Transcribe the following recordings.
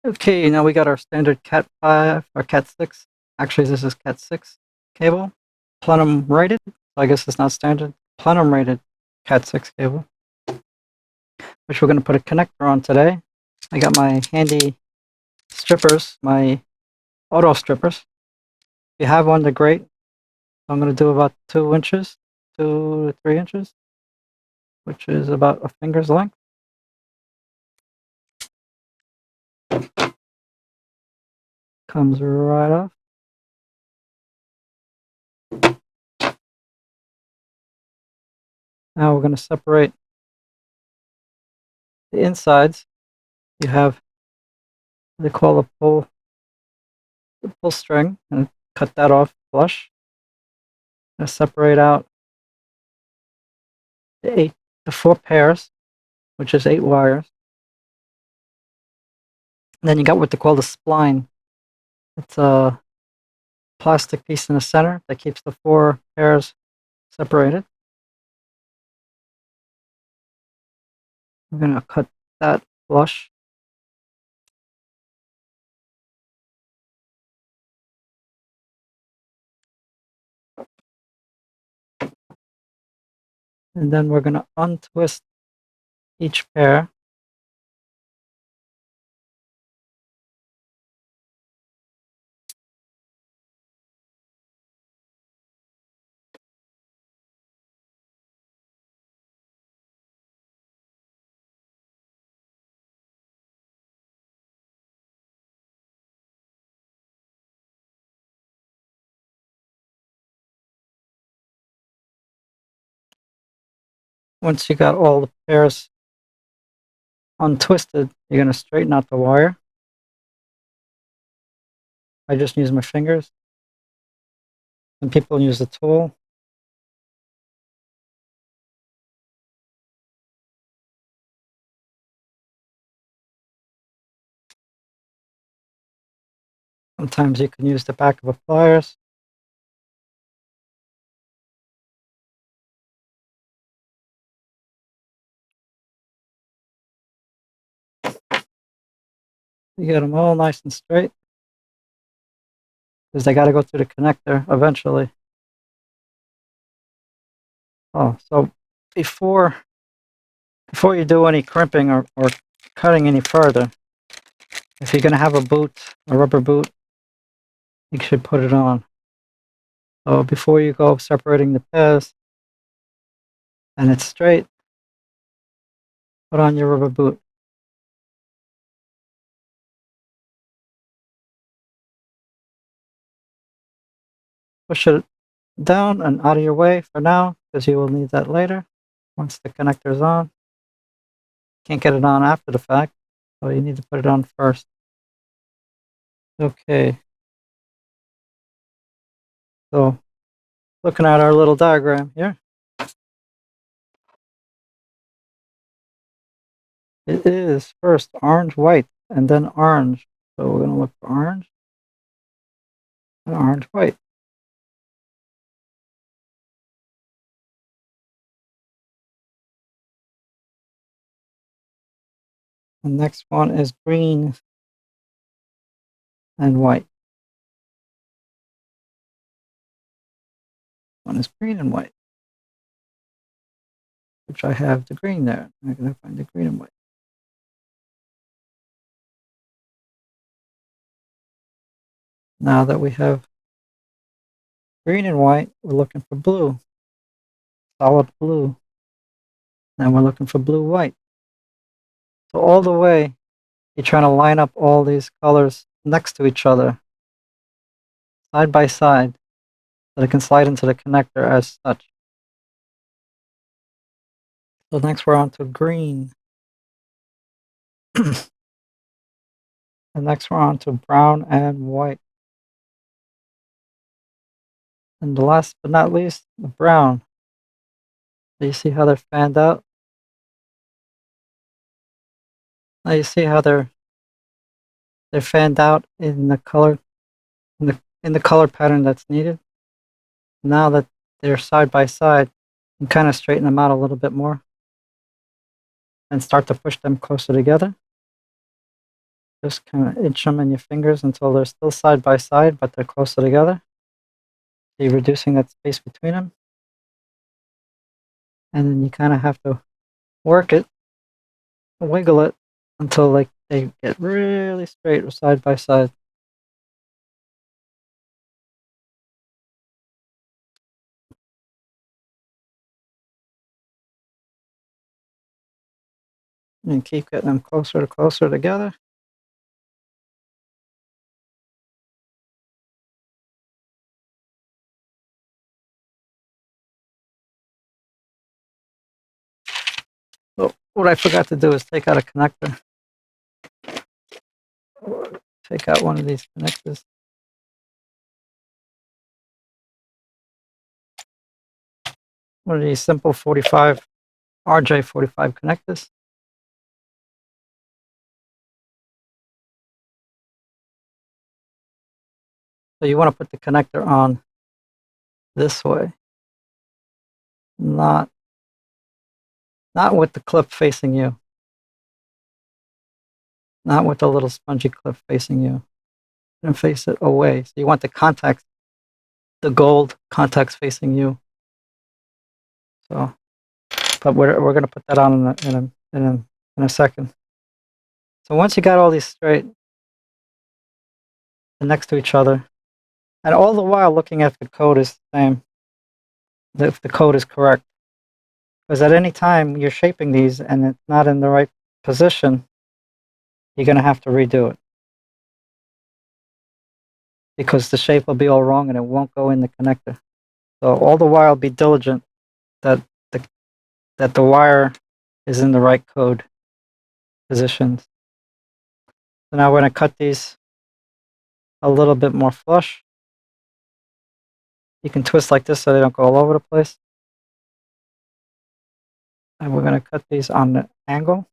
Okay, now we got our standard Cat 5 or Cat 6. Actually, this is Cat 6 cable, plenum rated. So I guess it's not standard. Plenum rated Cat 6 cable, which we're going to put a connector on today. I got my handy strippers, my auto strippers. If you have one, they're great. I'm going to do about 2 inches, 2 to 3 inches, which is about a finger's length. Comes right off. Now we're going to separate the insides. You have what they call a pull string, and cut that off flush. I'm going to separate out the 4 pairs, which is 8 wires. And then you got what they call the spline. It's a plastic piece in the center that keeps the 4 pairs separated. I'm going to cut that flush. And then we're going to untwist each pair. Once you got all the pairs untwisted, you're going to straighten out the wire. I just use my fingers. Some people use the tool. Sometimes you can use the back of a pliers. You get them all nice and straight, because they got to go through the connector eventually. Oh, so before you do any crimping or cutting any further, if you're going to have a boot, a rubber boot, you should put it on. So before you go separating the pairs and it's straight, put on your rubber boot. Push it down and out of your way for now, because you will need that later once the connector is on. Can't get it on after the fact, so you need to put it on first. Okay. So looking at our little diagram here, it is first orange, white, and then orange. So we're going to look for orange and orange, white. The next one is green and white. One is green and white, which I have the green there. I'm going to find the green and white. Now that we have green and white, we're looking for blue, solid blue. And we're looking for blue-white. So all the way, you're trying to line up all these colors next to each other, side by side, so they can slide into the connector as such. So next we're on to green. And next we're on to brown and white. And the last but not least, the brown. So you see how they're fanned out? Now you see how they're fanned out in the color in the color pattern that's needed. Now that they're side by side, you can kind of straighten them out a little bit more and start to push them closer together. Just kind of inch them in your fingers until they're still side by side, but they're closer together. So you're reducing that space between them. And then you kind of have to work it, wiggle it until like they get really straight side by side. And keep getting them closer to closer together. So what I forgot to do is take out a connector. Take out one of these connectors. One of these simple 45 RJ45 connectors. So you want to put the connector on this way, not with the clip facing you, not with the little spongy clip facing you, and face it away. So you want the contacts, the gold contacts facing you. So, but we're going to put that on in a second. So once you got all these straight next to each other, and all the while looking if the code is the same, if the code is correct. Because at any time you're shaping these and it's not in the right position, you're going to have to redo it. Because the shape will be all wrong and it won't go in the connector. So all the while be diligent that the wire is in the right code positions. So now we're going to cut these a little bit more flush. You can twist like this so they don't go all over the place. And we're going to cut these on the angle.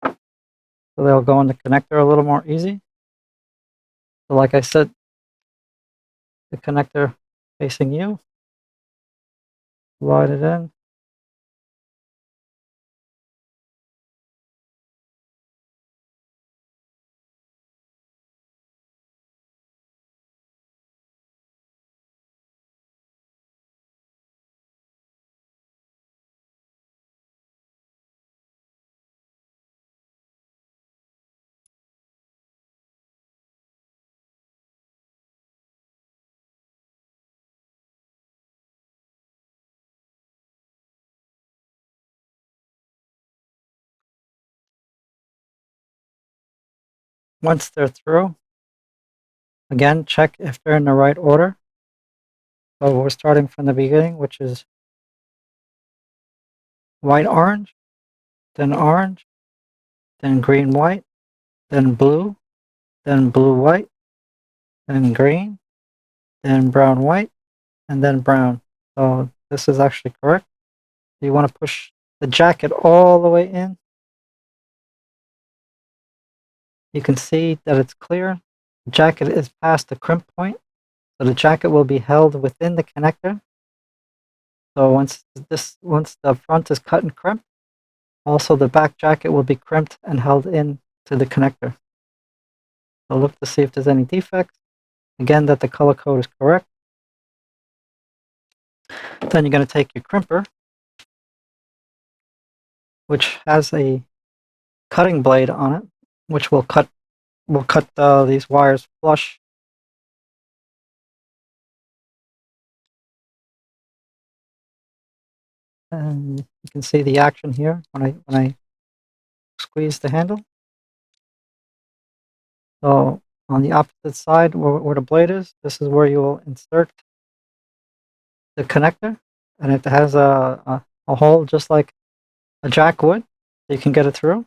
So they'll go in the connector a little more easy. So like I said, the connector facing you, slide it in. Once they're through, again, check if they're in the right order. So we're starting from the beginning, which is white, orange, then green, white, then blue, white, then green, then brown, white, and then brown. So this is actually correct. You want to push the jacket all the way in. You can see that it's clear. The jacket is past the crimp point, so the jacket will be held within the connector. So once the front is cut and crimped, also the back jacket will be crimped and held in to the connector. So look to see if there's any defects. Again, that the color code is correct. Then you're going to take your crimper, which has a cutting blade on it, which will cut these wires flush. And you can see the action here when I squeeze the handle. So on the opposite side where the blade is, this is where you will insert the connector, and it has a hole just like a jack would, so you can get it through.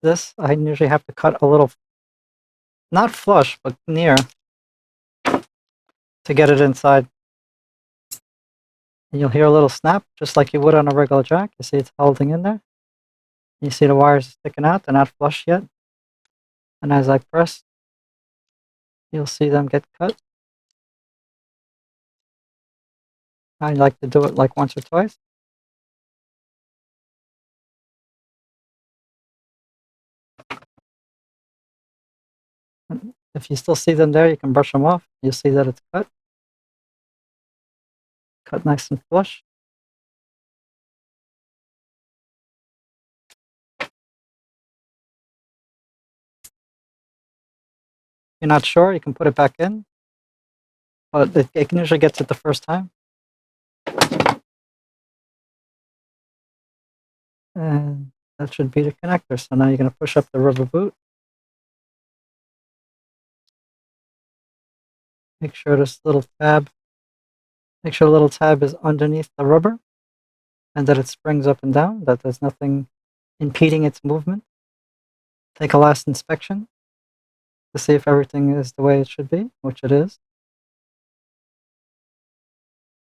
This I usually have to cut a little, not flush, but near, to get it inside. And you'll hear a little snap, just like you would on a regular jack. You see it's holding in there. You see the wires sticking out, they're not flush yet. And as I press, you'll see them get cut. I like to do it like once or twice. If you still see them there, you can brush them off. You'll see that it's cut. Cut nice and flush. If you're not sure, you can put it back in, but it can usually gets it the first time. And that should be the connector. So now you're going to push up the rubber boot. Make sure this little tab, make sure the little tab is underneath the rubber and that it springs up and down, that there's nothing impeding its movement. Take a last inspection to see if everything is the way it should be, which it is.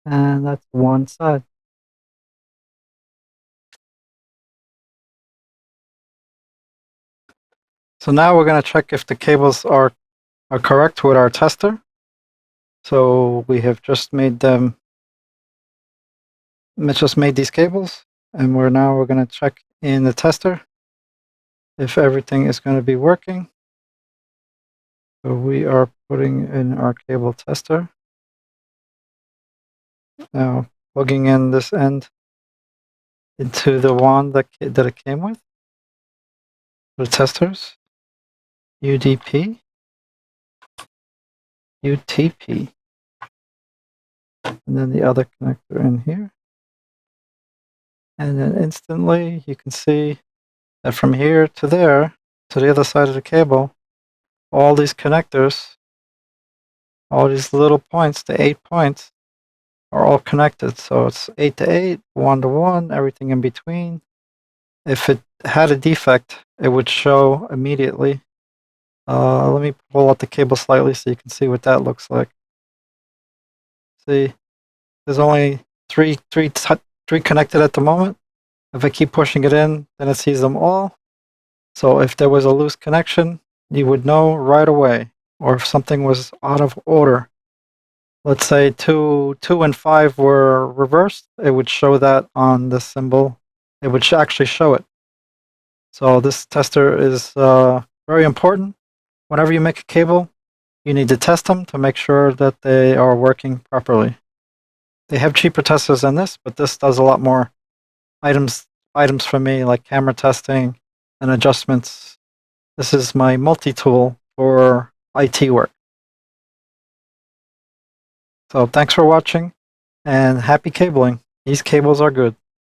And that's one side. So now we're going to check if the cables are correct with our tester. So we have just made them, just made these cables, and we're going to check in the tester if everything is going to be working. So we are putting in our cable tester. Now plugging in this end into the wand that it came with. The testers, UDP, UTP, and then the other connector in here. And then instantly you can see that from here to there, to the other side of the cable, all these connectors, all these little points, the 8 points, are all connected. So it's 8 to 8, 1 to 1, everything in between. If it had a defect, it would show immediately. Let me pull out the cable slightly so you can see what that looks like. See, there's only three connected at the moment. If I keep pushing it in, then it sees them all. So if there was a loose connection, you would know right away. Or if something was out of order, let's say 2 and 5 were reversed, it would show that on the symbol. It would actually show it. So this tester is very important. Whenever you make a cable, you need to test them to make sure that they are working properly. They have cheaper testers than this, but this does a lot more items for me, like camera testing and adjustments. This is my multi-tool for IT work. So thanks for watching and happy cabling. These cables are good.